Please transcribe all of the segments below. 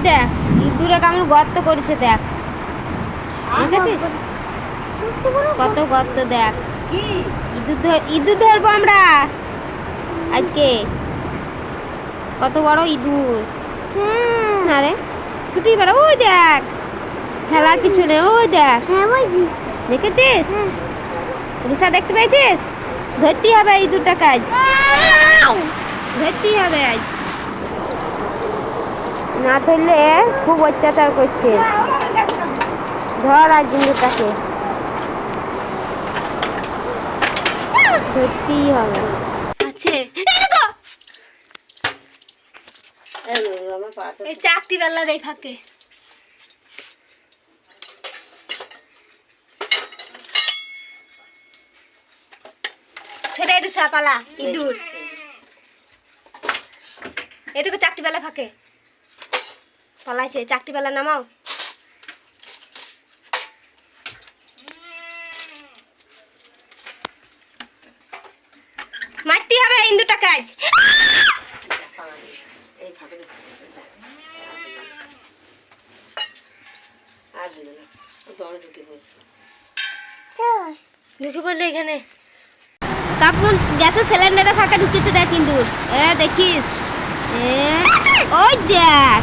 দেখ ইঁদুরে কেমন গর্ত করেছে দেখ, দেখেছিস কত গর্ত দেখ। ইঁদুর ধরবো আমরা আজকে, কত বড় ইঁদুর। না রে ছুটি বেড়া, ওই দেখ খেলার পিছনে, ওই দেখ দেখেছিস রুষা, দেখতে পেয়েছিস? ধরতেই হবে ইঁদুরটা, কাজ ধরতেই হবে আজ, না ধরলে খুব অত্যাচার করছে। ধর আজ ইঁদুরটাকে, ধরতেই হবে। আছে এই চাকরি বেলা দেয় ফাঁকে, সেটা একটু সাপালা ইঁদুর, এটুকু চাকরি বেলা ফাঁকে পালাইছে। চাকরি বেলা নামাও, মারতে হবে ইঁদুরটা কাজ। ঢুকে পড়লে এখানে, তারপর গ্যাসের সিলিন্ডারে ফাঁকা ঢুকেছে দেখ ইঁদুর, দেখিস ওই দেখ,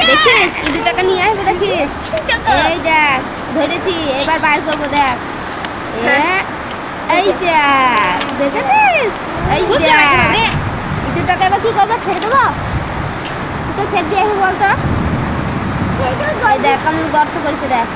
দেখিস ইঁদুরটাকে নিয়ে আসবো, দেখিস এই দেখ ধরেছি, এবার বাইর করবো দেখ, এই দেখ দেখেছিস, এই দেখ ইঁদুরটাকে এবার কি করবো, ছেড়ে দেবো তো, ছেড়ে দিয়ে আসবো বলতো, দেখ কেমন গর্ত করেছে দেখ।